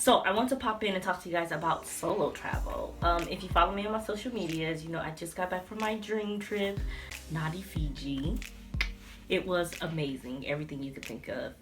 So I want to pop in and talk to you guys about solo travel. If you follow me on my social medias, you know I just got back from my dream trip, Naughty Fiji. It was amazing, everything you could think of.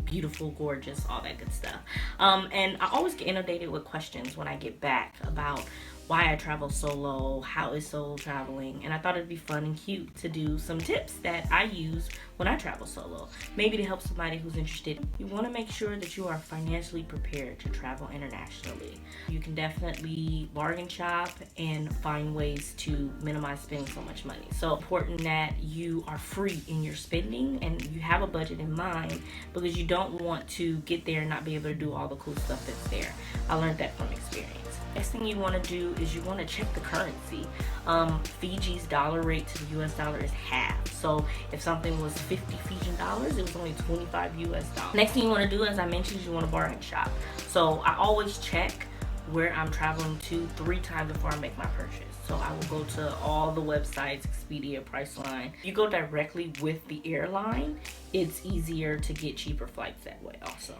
Beautiful, gorgeous, all that good stuff. And I always get inundated with questions when I get back about why I travel solo, how is solo traveling, and I thought it'd be fun and cute to do some tips that I use when I travel solo, maybe to help somebody who's interested. You want to make sure that you are financially prepared to travel internationally. You can definitely bargain shop and find ways to minimize spending so much money. So important that you are free in your spending and you have a budget in mind, because you don't want to get there and not be able to do all the cool stuff that's there. I learned that from experience. Next thing you want to do is you want to check the currency. Fiji's dollar rate to the US dollar is half. So if something was 50 Fijian dollars, it was only 25 US dollars. Next thing you want to do, as I mentioned, you want to bargain shop. So I always check where I'm traveling to 3 times before I make my purchase. So I will go to all the websites, Expedia, Priceline. You go directly with the airline, it's easier to get cheaper flights that way also.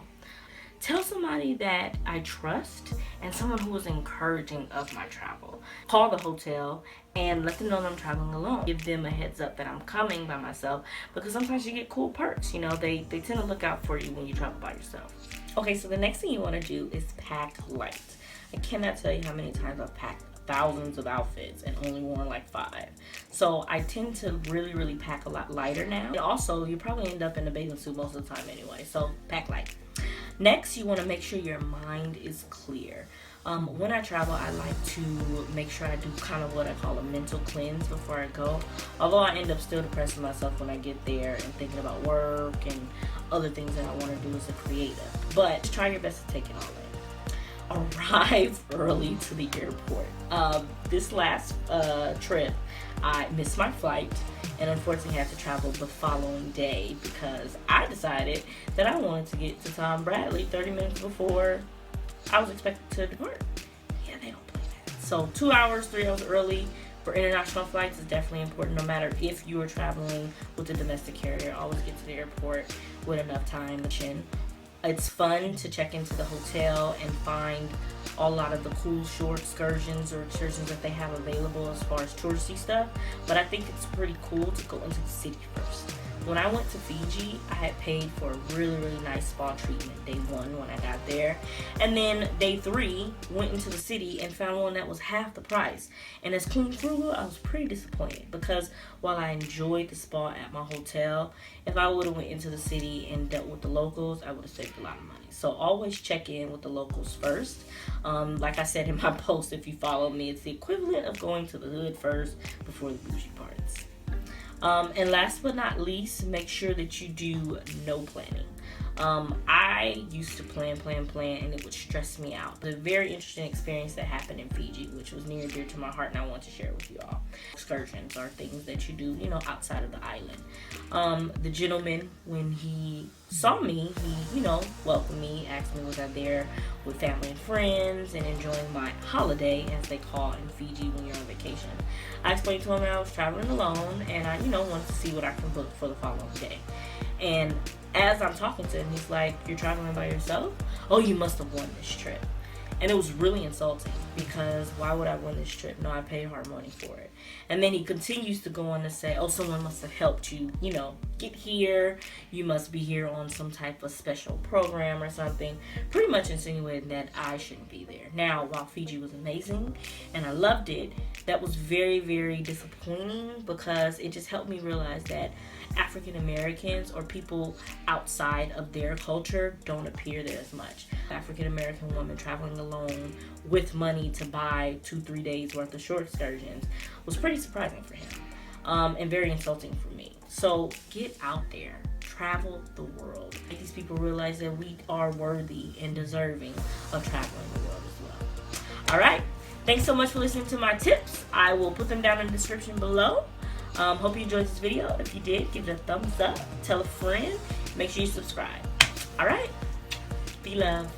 Tell somebody that I trust and someone who is encouraging of my travel. Call the hotel and let them know that I'm traveling alone. Give them a heads up that I'm coming by myself, because sometimes you get cool perks. You know, they tend to look out for you when you travel by yourself. Okay, so the next thing you want to do is pack light. I cannot tell you how many times I've packed thousands of outfits and only worn like 5. So I tend to really pack a lot lighter now. And also, you probably end up in a bathing suit most of the time anyway, so pack light. Next, you want to make sure your mind is clear. When I travel, I like to make sure I do kind of what I call a mental cleanse before I go. Although I end up still depressing myself when I get there and thinking about work and other things that I want to do as a creative. But try your best to take it all in. Arrive early to the airport. This last trip, I missed my flight and unfortunately had to travel the following day because I decided that I wanted to get to Tom Bradley 30 minutes before I was expected to depart. Yeah, they don't play that. So 2 hours, 3 hours early for international flights is definitely important, no matter if you are traveling with a domestic carrier. Always get to the airport with enough time to chin. It's fun to check into the hotel and find a lot of the cool short excursions or excursions that they have available as far as touristy stuff. But I think it's pretty cool to go into the city first. When I went to Fiji, I had paid for a really nice spa treatment day 1 when I got there. And then day 3, went into the city and found one that was half the price. And as clean frugal, I was pretty disappointed, because while I enjoyed the spa at my hotel, if I would have went into the city and dealt with the locals, I would have saved a lot of money. So always check in with the locals first. Like I said in my post, if you follow me, it's the equivalent of going to the hood first before the bougie parts. And last but not least, make sure that you do no planning. I used to plan, and it would stress me out. The very interesting experience that happened in Fiji, which was near and dear to my heart, and I want to share with you all. Excursions are things that you do, you know, outside of the island. The gentleman, when he saw me, he, welcomed me, asked me was I there with family and friends and enjoying my holiday, as they call in Fiji when you're on vacation. I explained to him that I was traveling alone and I, wanted to see what I can book for the following day. And as I'm talking to him, he's like, "You're traveling by yourself? Oh, you must have won this trip." And it was really insulting, because why would I win this trip? No, I paid hard money for it. And then he continues to go on to say, "Oh, someone must have helped you, get here. You must be here on some type of special program or something." Pretty much insinuating that I shouldn't be there. Now, while Fiji was amazing and I loved it, that was very disappointing, because it just helped me realize that African Americans or people outside of their culture don't appear there as much. African American woman traveling alone with money to buy 2-3 days worth of short excursions was pretty surprising for him, and very insulting for me. So get out there, travel the world. Make these people realize that we are worthy and deserving of traveling the world as well. All right, thanks so much for listening to my tips. I will put them down in the description below. Hope you enjoyed this video. If you did, give it a thumbs up, tell a friend, make sure you subscribe. All right, be love.